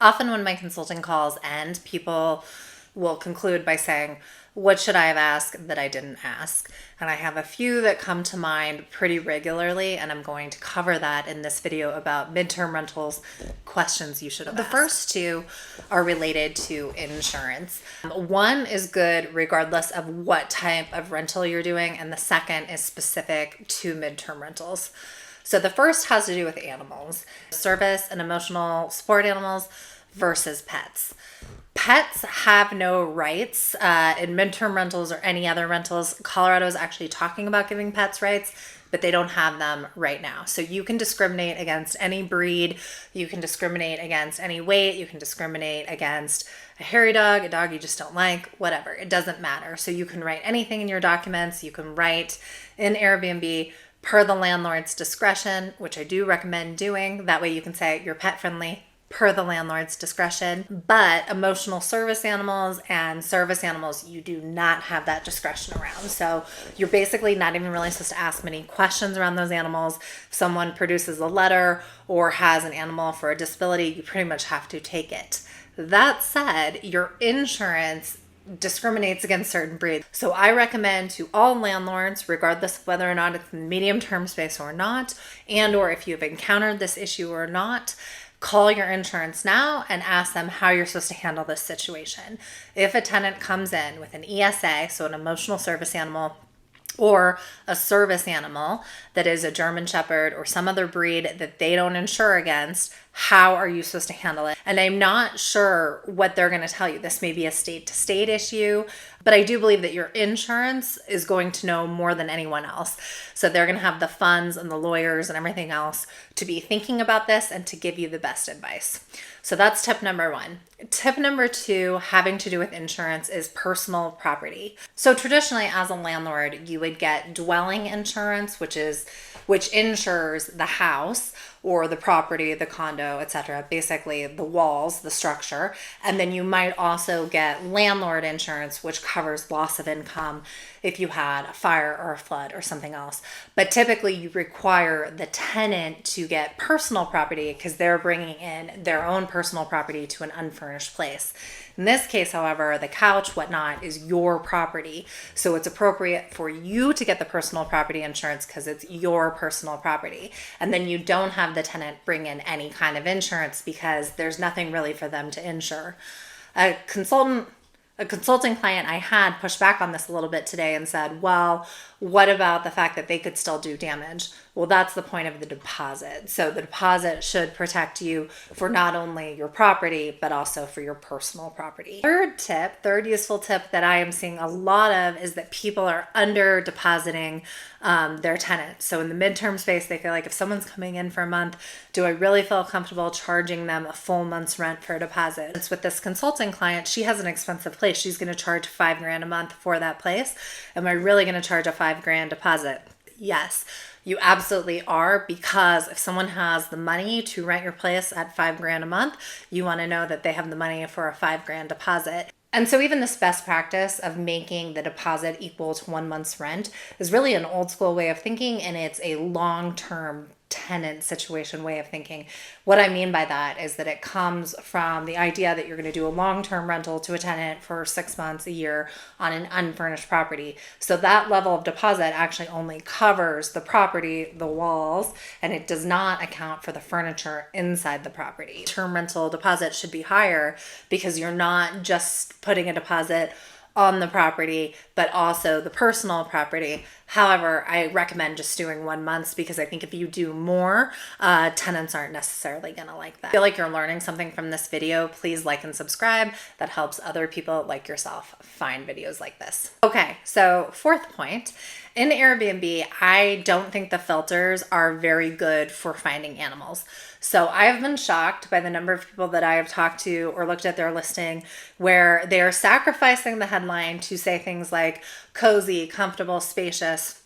Often when my consulting calls end, people will conclude by saying, what should I have asked that I didn't ask? And I have a few that come to mind pretty regularly, and I'm going to cover that in this video about midterm rentals, questions you should have asked. The first two are related to insurance. One is good regardless of what type of rental you're doing, and the second is specific to midterm rentals. So the first has to do with animals, service and emotional support animals versus pets. Pets have no rights in midterm rentals or any other rentals. Colorado is actually talking about giving pets rights, but they don't have them right now. So you can discriminate against any breed. You can discriminate against any weight. You can discriminate against a hairy dog, a dog you just don't like, whatever. It doesn't matter. So you can write anything in your documents. You can write in Airbnb per the landlord's discretion, which I do recommend doing. That way you can say you're pet friendly per the landlord's discretion. But emotional service animals and service animals, you do not have that discretion around. So you're basically not even really supposed to ask many questions around those animals. If someone produces a letter or has an animal for a disability, you pretty much have to take it. That said, your insurance discriminates against certain breeds. So I recommend to all landlords, regardless of whether or not it's in the medium term space or not, and or if you've encountered this issue or not, call your insurance now and ask them how you're supposed to handle this situation. If a tenant comes in with an ESA, so an emotional service animal, or a service animal that is a German Shepherd or some other breed that they don't insure against, how are you supposed to handle it? And I'm not sure what they're going to tell you. This may be a state-to-state issue, but I do believe that your insurance is going to know more than anyone else. So they're going to have the funds and the lawyers and everything else to be thinking about this and to give you the best advice. So that's tip number one. Tip number two, having to do with insurance, is personal property. So traditionally, as a landlord, you would get dwelling insurance, which insures the house or the property, the condo, etc., basically the walls, the structure. And then you might also get landlord insurance, which covers loss of income if you had a fire or a flood or something else. But typically you require the tenant to get personal property because they're bringing in their own personal property to an unfurnished place. In this case, however, the couch, whatnot, is your property. So it's appropriate for you to get the personal property insurance because it's your personal property. And then you don't have the tenant bring in any kind of insurance because there's nothing really for them to insure. A consulting client I had pushed back on this a little bit today and said, well, what about the fact that they could still do damage? Well, that's the point of the deposit. So the deposit should protect you for not only your property, but also for your personal property. Third useful tip that I am seeing a lot of is that people are under depositing their tenants. So in the midterm space, they feel like if someone's coming in for a month, do I really feel comfortable charging them a full month's rent for a deposit? It's with this consulting client, she has an expensive place. She's going to charge $5,000 a month for that place. Am I really going to charge a $5,000 deposit? Yes, you absolutely are, because if someone has the money to rent your place at $5,000 a month, you want to know that they have the money for a $5,000 deposit. And so even this best practice of making the deposit equal to 1 month's rent is really an old school way of thinking, and it's a long-term tenant situation way of thinking. What I mean by that is that it comes from the idea that you're going to do a long-term rental to a tenant for 6 months, a year on an unfurnished property. So that level of deposit actually only covers the property, the walls, and it does not account for the furniture inside the property. Term rental deposit should be higher because you're not just putting a deposit on the property, but also the personal property. However, I recommend just doing 1 month because I think if you do more, tenants aren't necessarily going to like that. If you feel like you're learning something from this video, please like and subscribe. That helps other people like yourself find videos like this. Okay, so fourth point. In Airbnb, I don't think the filters are very good for finding animals. So I've been shocked by the number of people that I have talked to or looked at their listing where they are sacrificing the headline to say things like cozy, comfortable, spacious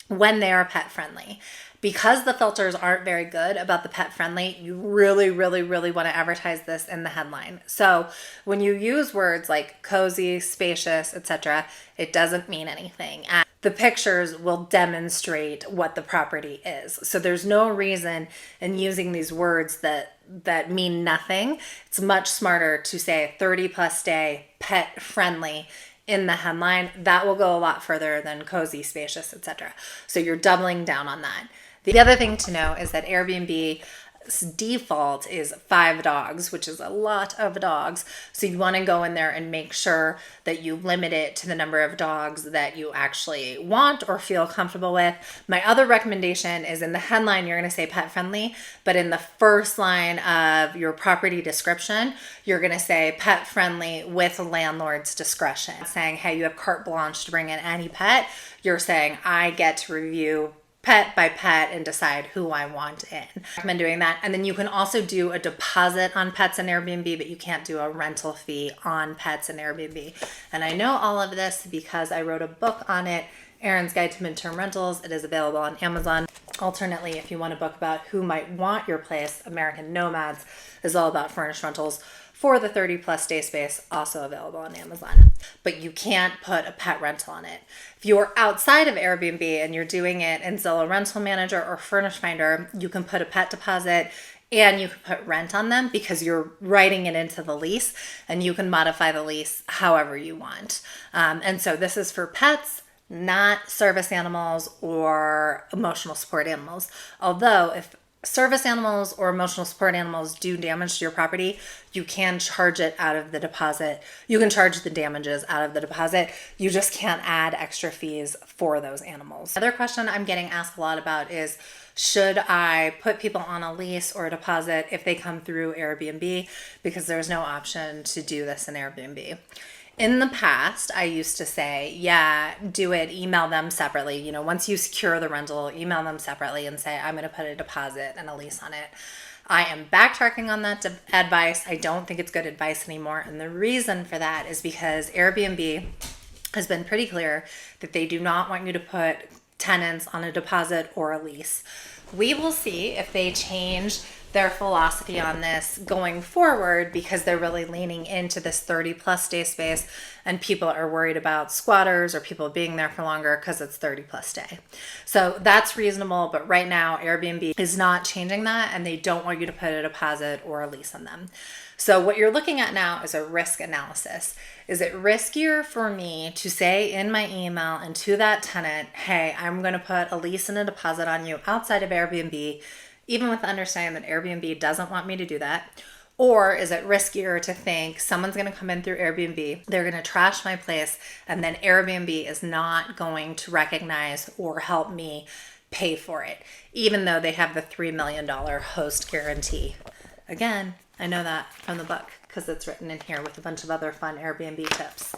when they are pet friendly. Because the filters aren't very good about the pet friendly, you really, really, really want to advertise this in the headline. So when you use words like cozy, spacious, etc., it doesn't mean anything. the pictures will demonstrate what the property is. So there's no reason in using these words that mean nothing. It's much smarter to say 30 plus day, pet friendly in the headline. That will go a lot further than cozy, spacious, etc. So you're doubling down on that. The other thing to know is that Airbnb default is 5 dogs, which is a lot of dogs. So you want to go in there and make sure that you limit it to the number of dogs that you actually want or feel comfortable with. My other recommendation is in the headline, you're going to say pet friendly, but in the first line of your property description, you're going to say pet friendly with landlord's discretion. Saying, hey, you have carte blanche to bring in any pet. You're saying, I get to review pet by pet and decide who I want in. I recommend doing that. And then you can also do a deposit on pets in Airbnb, but you can't do a rental fee on pets in Airbnb. And I know all of this because I wrote a book on it, ERIN's Guide to Midterm Rentals. It is available on Amazon. Alternately, if you want a book about who might want your place, American Nomads is all about furnished rentals for the 30 plus day space, also available on Amazon. But you can't put a pet rental on it. If you're outside of Airbnb and you're doing it in Zillow Rental Manager or Furnish Finder, you can put a pet deposit and you can put rent on them because you're writing it into the lease, and you can modify the lease however you want. And so this is for pets, not service animals or emotional support animals. Although if service animals or emotional support animals do damage to your property, you can charge it out of the deposit. You can charge the damages out of the deposit. You just can't add extra fees for those animals. Another question I'm getting asked a lot about is, should I put people on a lease or a deposit if they come through Airbnb? Because there's no option to do this in Airbnb. In the past, I used to say, yeah, do it, email them separately. You know, once you secure the rental, email them separately and say, I'm going to put a deposit and a lease on it. I am backtracking on that advice. I don't think it's good advice anymore. And the reason for that is because Airbnb has been pretty clear that they do not want you to put tenants on a deposit or a lease. We will see if they change their philosophy on this going forward, because they're really leaning into this 30 plus day space and people are worried about squatters or people being there for longer because it's 30 plus day. So that's reasonable, but right now Airbnb is not changing that and they don't want you to put a deposit or a lease on them. So what you're looking at now is a risk analysis. Is it riskier for me to say in my email and to that tenant, hey, I'm going to put a lease and a deposit on you outside of Airbnb, even with understanding that Airbnb doesn't want me to do that? Or is it riskier to think someone's going to come in through Airbnb, they're going to trash my place, and then Airbnb is not going to recognize or help me pay for it, even though they have the $3 million host guarantee? Again, I know that from the book because it's written in here with a bunch of other fun Airbnb tips.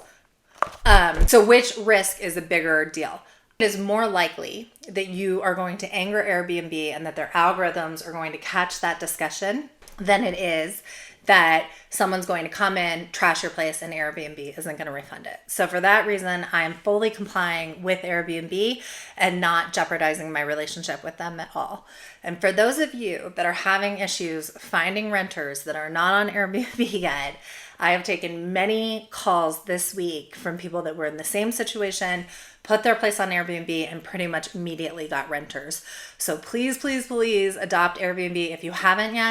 So which risk is a bigger deal? It is more likely that you are going to anger Airbnb and that their algorithms are going to catch that discussion than it is that someone's going to come in, trash your place, and Airbnb isn't going to refund it. So for that reason, I am fully complying with Airbnb and not jeopardizing my relationship with them at all. And for those of you that are having issues finding renters that are not on Airbnb yet, I have taken many calls this week from people that were in the same situation, put their place on Airbnb, and pretty much immediately got renters. So please, please, please adopt Airbnb if you haven't yet.